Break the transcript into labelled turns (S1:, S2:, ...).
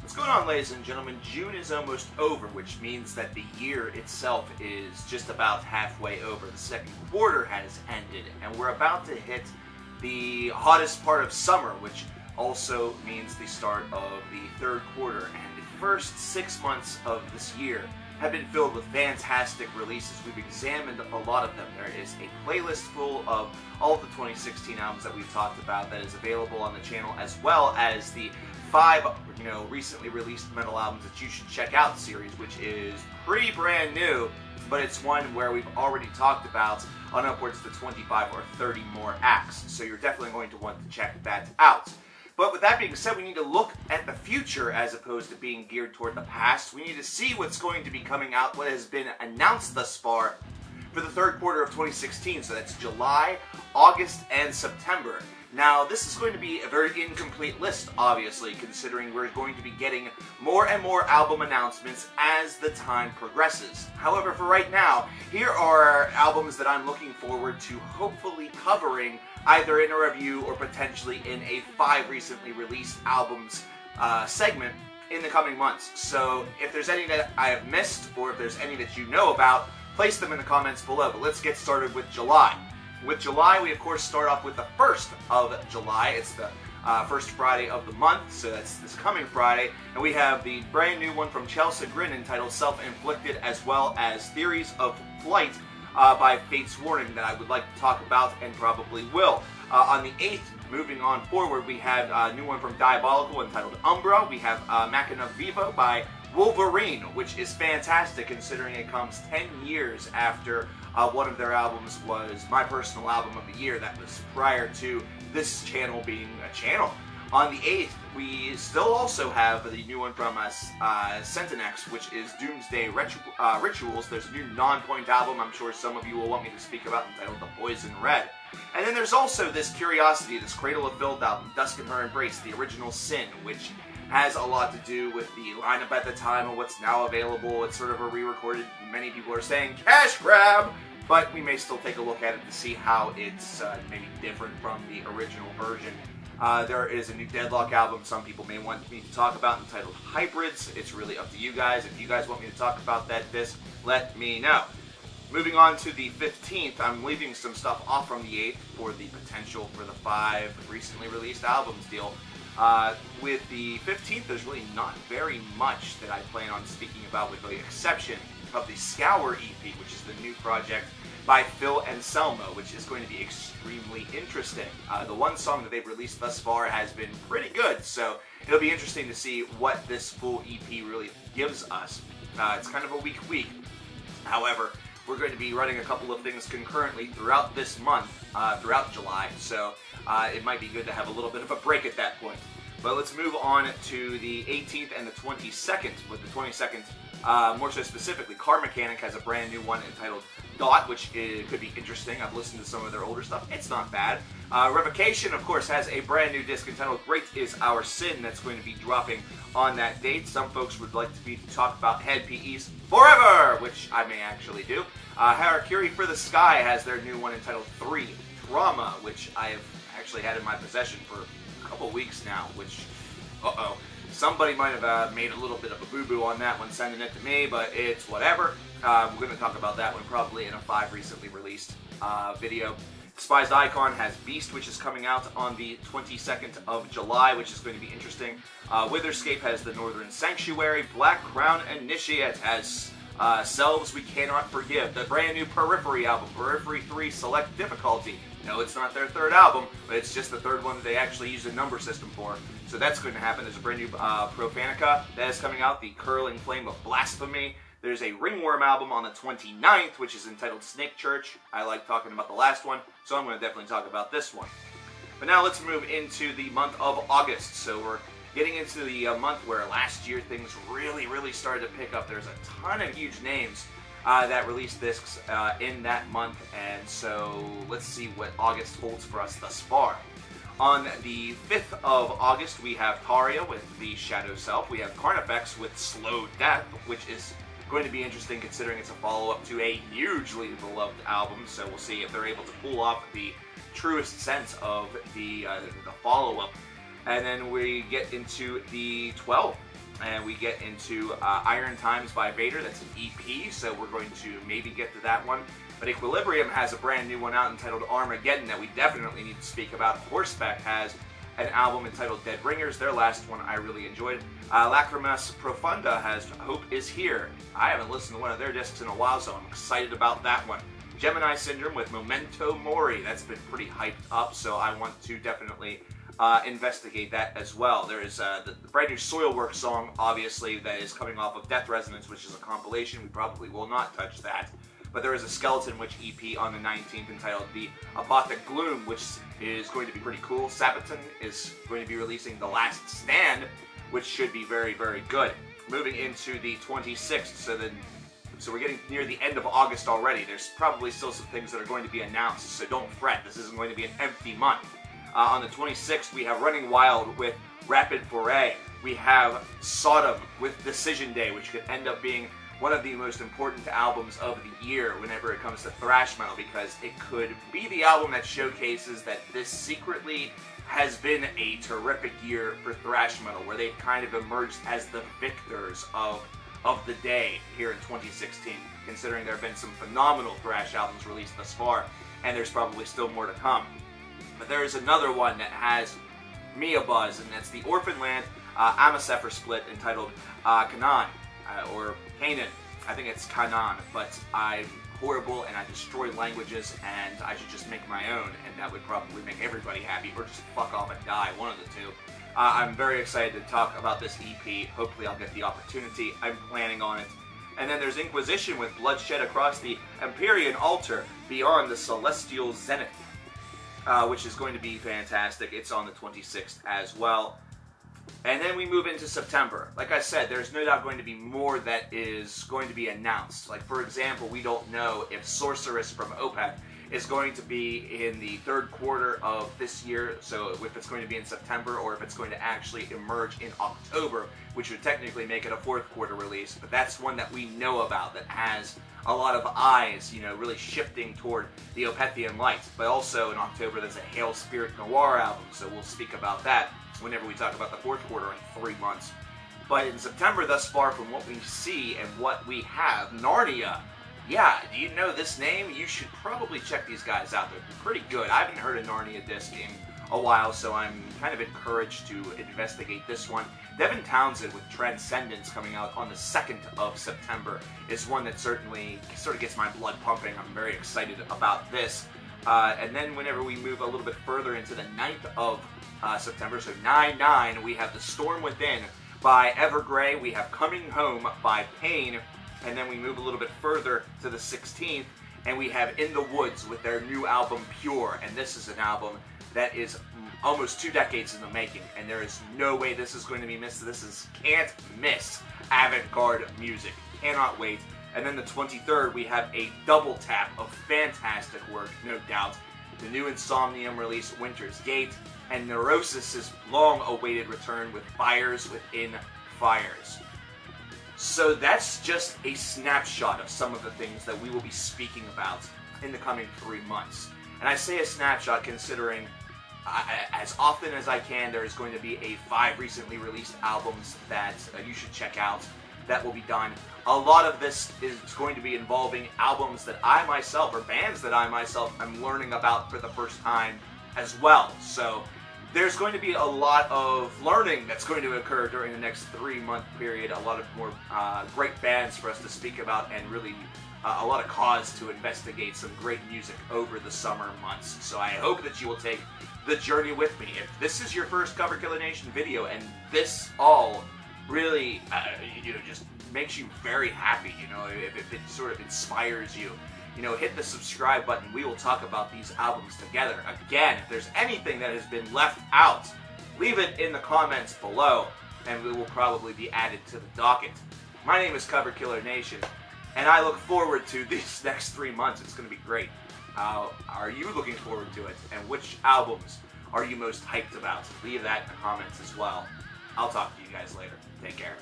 S1: What's going on, ladies and gentlemen? June is almost over, which means that the year itself is just about halfway over. The second quarter has ended, and we're about to hit the hottest part of summer, which also means the start of the third quarter. And the first 6 months of this year have been filled with fantastic releases. We've examined a lot of them. There is a playlist full of all of the 2016 albums that we've talked about that is available on the channel, as well as the 5 recently released metal albums that you should check out series, which is pretty brand new, but it's one where we've already talked about on upwards to 25 or 30 more acts, so you're definitely going to want to check that out. But with that being said, we need to look at the future as opposed to being geared toward the past. We need to see what's going to be coming out, what has been announced thus far for the third quarter of 2016. So that's July, August, and September. Now, this is going to be a very incomplete list, obviously, considering we're going to be getting more and more album announcements as the time progresses. However, for right now, here are albums that I'm looking forward to hopefully covering either in a review or potentially in a 5 recently released albums segment in the coming months. So if there's any that I have missed, or if there's any that you know about, place them in the comments below. But let's get started with July. With July, we of course start off with the 1st of July. It's the first Friday of the month, so that's this coming Friday. And we have the brand new one from Chelsea Grin entitled Self-Inflicted, as well as Theories of Flight by Fate's Warning that I would like to talk about and probably will. On the 8th, moving on forward, we have a new one from Diabolical entitled Umbra. We have Machina Viva by Wolverine, which is fantastic considering it comes 10 years after one of their albums was my personal album of the year. That was prior to this channel being a channel. On the 8th, we still also have the new one from Sentinex, which is Doomsday Rituals. There's a new non-point album I'm sure some of you will want me to speak about entitled The Poison Red. And then there's also this Curiosity, this Cradle of Filth album, Dusk in Her Embrace, The Original Sin, which has a lot to do with the lineup at the time and what's now available. It's sort of a re-recorded, many people are saying cash grab, but we may still take a look at it to see how it's maybe different from the original version. There is a new Deadlock album some people may want me to talk about entitled Hybrids. It's really up to you guys. If you guys want me to talk about that disc, let me know. Moving on to the 15th, I'm leaving some stuff off from the 8th for the potential for the 5 recently released albums deal. With the 15th, there's really not very much that I plan on speaking about, with the exception of the Scour EP, which is the new project by Phil and Selma, which is going to be extremely interesting. The one song that they've released thus far has been pretty good, so it'll be interesting to see what this full EP really gives us. It's kind of a weak week. However, we're going to be running a couple of things concurrently throughout this month, throughout July, so it might be good to have a little bit of a break at that point. But let's move on to the 18th and the 22nd. With the 22nd, more so specifically, Car Mechanic has a brand new one entitled Dot, which could be interesting. I've listened to some of their older stuff. It's not bad. Revocation, of course, has a brand new disc entitled Great Is Our Sin that's going to be dropping on that date. Some folks would like me to talk about Head PE's Forever, which I may actually do. Harakiri for the Sky has their new one entitled 3 Trauma, which I have actually had in my possession for a couple weeks now, which, somebody might have made a little bit of a boo-boo on that one sending it to me, but it's whatever. We're going to talk about that one probably in a 5 recently released video. Despised Icon has Beast, which is coming out on the 22nd of July, which is going to be interesting. Witherscape has The Northern Sanctuary. Black Crown Initiate has Selves We Cannot Forgive. The brand new Periphery album, Periphery 3 Select Difficulty. No, it's not their 3rd album, but it's just the 3rd one that they actually use a number system for. So that's going to happen. There's a brand new Profanica that is coming out, The Curling Flame of Blasphemy. There's a Ringworm album on the 29th, which is entitled Snake Church. I like talking about the last one, so I'm going to definitely talk about this one. But now let's move into the month of August. So we're getting into the month where last year things really started to pick up. There's a ton of huge names that released discs in that month, and so let's see what August holds for us thus far. On the 5th of August, we have Taria with The Shadow Self. We have Carnifex with Slow Death, which is going to be interesting considering it's a follow-up to a hugely beloved album, so we'll see if they're able to pull off the truest sense of the follow-up. And then we get into the 12th and we get into Iron Times by Vader. That's an EP, so we're going to maybe get to that one. But Equilibrium has a brand new one out entitled Armageddon that we definitely need to speak about. Horseback has an album entitled Dead Ringers. Their last one I really enjoyed. Lacrimas Profunda has Hope Is Here. I haven't listened to one of their discs in a while, so I'm excited about that one. Gemini Syndrome with Memento Mori. That's been pretty hyped up, so I want to definitely investigate that as well. There is the brand new Soilwork song, obviously, that is coming off of Death Resonance, which is a compilation. We probably will not touch that. But there is a Skeleton Witch EP on the 19th entitled The Apothic Gloom, which is going to be pretty cool. Sabaton is going to be releasing The Last Stand, which should be very, very good. Moving into the 26th, so we're getting near the end of August already. There's probably still some things that are going to be announced, so don't fret. This isn't going to be an empty month. On the 26th, we have Running Wild with Rapid Foray. We have Sodom with Decision Day, which could end up being one of the most important albums of the year whenever it comes to thrash metal, because it could be the album that showcases that this secretly has been a terrific year for thrash metal, where they've kind of emerged as the victors of the day here in 2016, considering there have been some phenomenal thrash albums released thus far, and there's probably still more to come. But there is another one that has me a buzz, and that's the Orphan Land Amasefer split entitled Canaan, or Canaan. I think it's Canaan, but I'm horrible and I destroy languages, and I should just make my own, and that would probably make everybody happy, or just fuck off and die, one of the two. I'm very excited to talk about this EP. Hopefully I'll get the opportunity. I'm planning on it. And then there's Inquisition with Bloodshed Across the Empyrean Altar Beyond the Celestial Zenith, which is going to be fantastic. It's on the 26th as well. And then we move into September. Like I said, there's no doubt going to be more that is going to be announced. Like, for example, we don't know if Sorceress from Opeth is going to be in the third quarter of this year, so if it's going to be in September, or if it's going to actually emerge in October, which would technically make it a fourth quarter release. But that's one that we know about, that has a lot of eyes, you know, really shifting toward the Opethian light. But also in October, there's a Hail Spirit Noir album, so we'll speak about that whenever we talk about the fourth quarter in 3 months. But in September, thus far, from what we see and what we have, Narnia. Yeah, do you know this name? You should probably check these guys out. They're pretty good. I haven't heard a Narnia disc in a while, so I'm kind of encouraged to investigate this one. Devin Townsend with Transcendence coming out on the 2nd of September is one that certainly sort of gets my blood pumping. I'm very excited about this. And then whenever we move a little bit further into the 9th of September, so 9/9, we have The Storm Within by Evergrey. We have Coming Home by Pain. And then we move a little bit further to the 16th, and we have In the Woods with their new album, Pure. And this is an album that is almost 2 decades in the making, and there is no way this is going to be missed. This is can't miss avant-garde music. Cannot wait. And then the 23rd, we have a double tap of fantastic work, no doubt. The new Insomnium release, Winter's Gate, and Neurosis' long-awaited return with Fires Within Fires. So that's just a snapshot of some of the things that we will be speaking about in the coming 3 months. And I say a snapshot considering as often as I can, there is going to be 5 recently released albums that you should check out that will be done. A lot of this is going to be involving albums that I myself, or bands that I myself, am learning about for the first time as well. So there's going to be a lot of learning that's going to occur during the next 3-month period. A lot of more great bands for us to speak about, and really a lot of cause to investigate some great music over the summer months. So I hope that you will take the journey with me. If this is your first Cover Killer Nation video, and this all really just makes you very happy, if it sort of inspires you, hit the subscribe button. We will talk about these albums together. Again, if there's anything that has been left out, leave it in the comments below, and we will probably be added to the docket. My name is Cover Killer Nation, and I look forward to these next 3 months. It's going to be great. Are you looking forward to it? And which albums are you most hyped about? Leave that in the comments as well. I'll talk to you guys later. Take care.